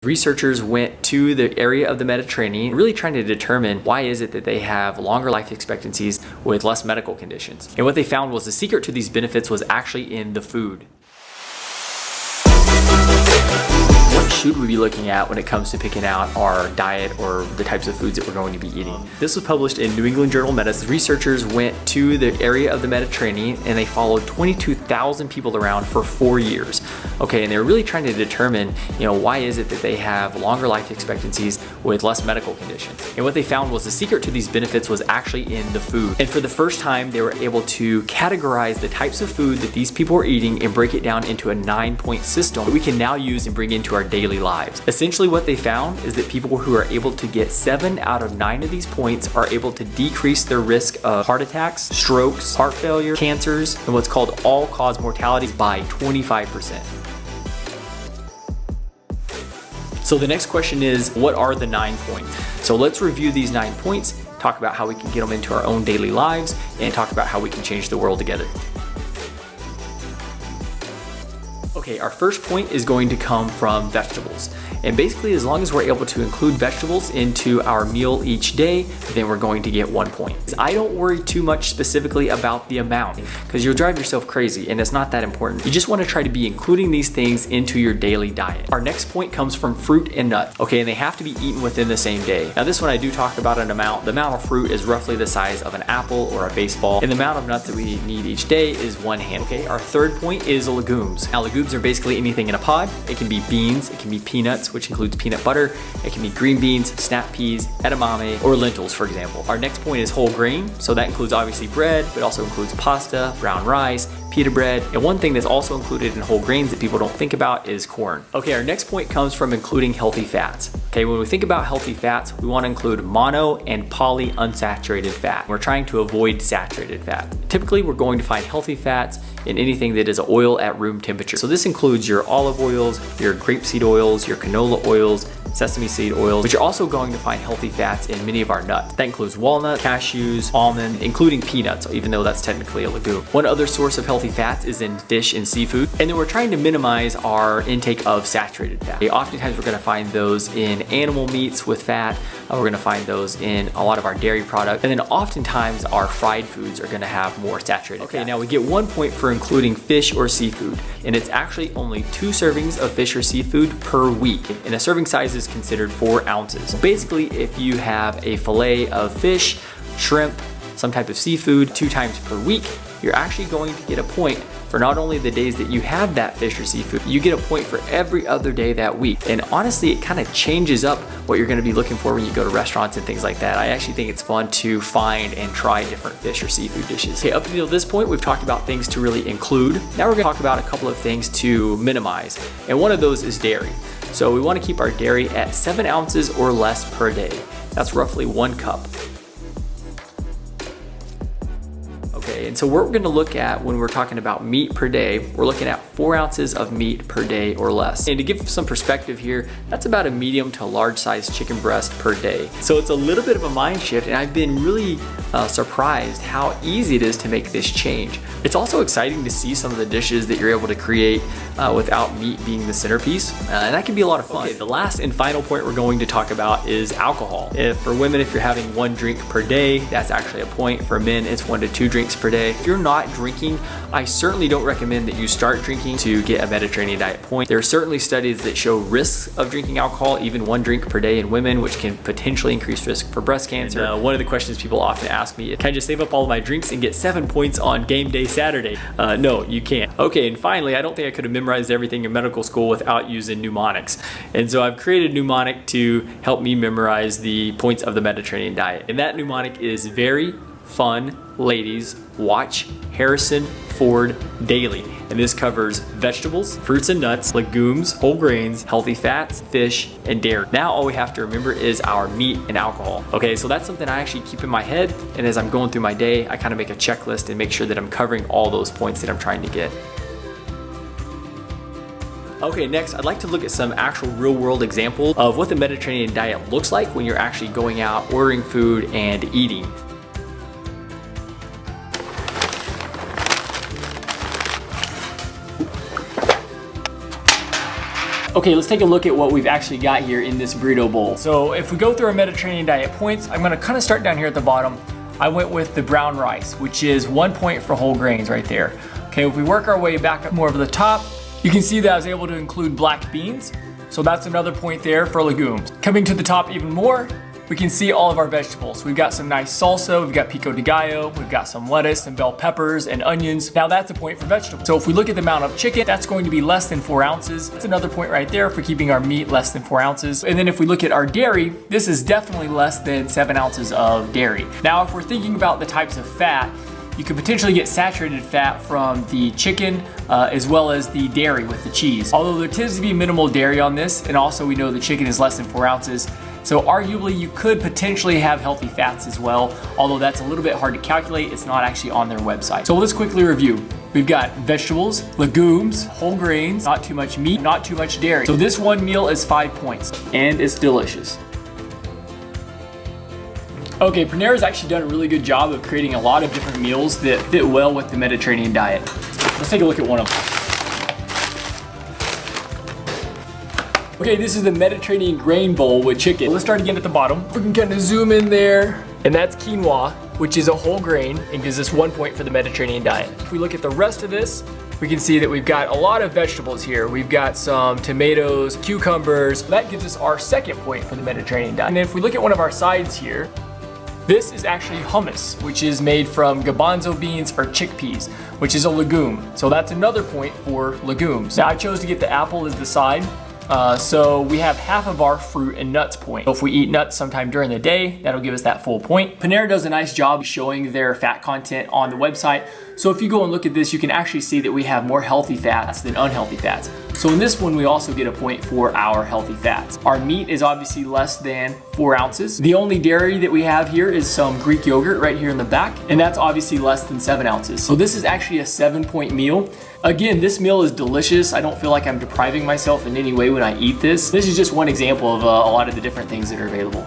Researchers went to the area of the Mediterranean, really trying to determine why is it that they have longer life expectancies with less medical conditions. And what they found was the secret to these benefits was actually in the food. What should we be looking at when it comes to picking out our diet or the types of foods that we're going to be eating? This was published in New England Journal of Medicine. Researchers went to the area of the Mediterranean and they followed 22,000 people around for 4 years. Okay, and they were really trying to determine, why is it that they have longer life expectancies with less medical conditions? And what they found was the secret to these benefits was actually in the food. And for the first time, they were able to categorize the types of food that these people were eating and break it down into a 9-point system that we can now use and bring into our daily lives. Essentially what they found is that people who are able to get 7 out of 9 of these points are able to decrease their risk of heart attacks, strokes, heart failure, cancers, and what's called all-cause mortalities by 25%. So the next question is, what are the 9 points? So let's review these 9 points, talk about how we can get them into our own daily lives, and talk about how we can change the world together. Okay, our first point is going to come from vegetables. And basically, as long as we're able to include vegetables into our meal each day, then we're going to get 1 point. I don't worry too much specifically about the amount because you'll drive yourself crazy and it's not that important. You just want to try to be including these things into your daily diet. Our next point comes from fruit and nuts. Okay, and they have to be eaten within the same day. Now this one I do talk about an amount. The amount of fruit is roughly the size of an apple or a baseball. And the amount of nuts that we need each day is 1 hand. Okay, our third point is legumes. Now legumes are basically anything in a pod. It can be beans, it can be peanuts, which includes peanut butter. It can be green beans, snap peas, edamame, or lentils, for example. Our next point is whole grain. So that includes obviously bread, but also includes pasta, brown rice, pita bread. And one thing that's also included in whole grains that people don't think about is corn. Okay, our next point comes from including healthy fats. Okay, when we think about healthy fats, we want to include mono and polyunsaturated fat. We're trying to avoid saturated fat. Typically, we're going to find healthy fats in anything that is oil at room temperature. So this includes your olive oils, your grapeseed oils, your canola oils, sesame seed oils, but you're also going to find healthy fats in many of our nuts. That includes walnut, cashews, almond, including peanuts, even though that's technically a legume. One other source of healthy fats is in fish and seafood. And then we're trying to minimize our intake of saturated fat. Oftentimes we're gonna find those in animal meats with fat. We're gonna find those in a lot of our dairy products. And then oftentimes our fried foods are gonna have more saturated fat. Now we get 1 point for including fish or seafood. And it's actually only 2 servings of fish or seafood per week. And a serving size is considered 4 ounces. Basically, if you have a fillet of fish, shrimp, some type of seafood 2 times per week, you're actually going to get a point for not only the days that you have that fish or seafood, you get a point for every other day that week. And honestly, it kind of changes up what you're gonna be looking for when you go to restaurants and things like that. I actually think it's fun to find and try different fish or seafood dishes. Okay, up until this point, we've talked about things to really include. Now we're gonna talk about a couple of things to minimize. And one of those is dairy. So we wanna keep our dairy at 7 ounces or less per day. That's roughly 1 cup. Okay, and so what we're gonna look at when we're talking about meat per day, we're looking at 4 ounces of meat per day or less. And to give some perspective here, that's about a medium to large sized chicken breast per day. So it's a little bit of a mind shift, and I've been really surprised how easy it is to make this change. It's also exciting to see some of the dishes that you're able to create without meat being the centerpiece, and that can be a lot of fun. Okay, the last and final point we're going to talk about is alcohol. For women, if you're having 1 drink per day, that's actually a point. For men, it's 1 to 2 drinks per day. If you're not drinking, I certainly don't recommend that you start drinking to get a Mediterranean diet point. There are certainly studies that show risks of drinking alcohol, even 1 drink per day in women, which can potentially increase risk for breast cancer. And, one of the questions people often ask me is, can I just save up all of my drinks and get 7 points on game day Saturday? No, you can't. Okay, and finally, I don't think I could have memorized everything in medical school without using mnemonics. And so I've created a mnemonic to help me memorize the points of the Mediterranean diet. And that mnemonic is very fun, ladies, watch Harrison Ford daily. And this covers vegetables, fruits and nuts, legumes, whole grains, healthy fats, fish, and dairy. Now all we have to remember is our meat and alcohol. Okay, so that's something I actually keep in my head, and as I'm going through my day, I kind of make a checklist and make sure that I'm covering all those points that I'm trying to get. Okay, next I'd like to look at some actual real world examples of what the Mediterranean diet looks like when you're actually going out, ordering food, and eating. Okay, let's take a look at what we've actually got here in this burrito bowl. So if we go through our Mediterranean diet points, I'm gonna kind of start down here at the bottom. I went with the brown rice, which is 1 point for whole grains right there. Okay, if we work our way back up more over the top, you can see that I was able to include black beans. So that's another point there for legumes. Coming to the top even more, we can see all of our vegetables. We've got some nice salsa, we've got pico de gallo, we've got some lettuce and bell peppers and onions. Now that's a point for vegetables. So if we look at the amount of chicken, that's going to be less than 4 ounces. That's another point right there for keeping our meat less than 4 ounces. And then if we look at our dairy, this is definitely less than 7 ounces of dairy. Now, if we're thinking about the types of fat, you could potentially get saturated fat from the chicken as well as the dairy with the cheese. Although there tends to be minimal dairy on this, and also we know the chicken is less than 4 ounces. So arguably you could potentially have healthy fats as well, although that's a little bit hard to calculate. It's not actually on their website. So let's quickly review. We've got vegetables, legumes, whole grains, not too much meat, not too much dairy. So this one meal is 5 points, and it's delicious. Okay, Panera's actually done a really good job of creating a lot of different meals that fit well with the Mediterranean diet. Let's take a look at one of them. Okay, this is the Mediterranean grain bowl with chicken. Let's start again at the bottom. We can kind of zoom in there. And that's quinoa, which is a whole grain and gives us 1 point for the Mediterranean diet. If we look at the rest of this, we can see that we've got a lot of vegetables here. We've got some tomatoes, cucumbers. That gives us our 2nd point for the Mediterranean diet. And if we look at one of our sides here, this is actually hummus, which is made from garbanzo beans or chickpeas, which is a legume. So that's another point for legumes. Now I chose to get the apple as the side. So we have half of our fruit and nuts point. So if we eat nuts sometime during the day, that'll give us that full point. Panera does a nice job showing their fat content on the website. So if you go and look at this, you can actually see that we have more healthy fats than unhealthy fats. So in this one, we also get a point for our healthy fats. Our meat is obviously less than 4 ounces. The only dairy that we have here is some Greek yogurt right here in the back, and that's obviously less than 7 ounces. So this is actually a 7-point meal. Again, this meal is delicious. I don't feel like I'm depriving myself in any way when I eat this. This is just one example of a lot of the different things that are available.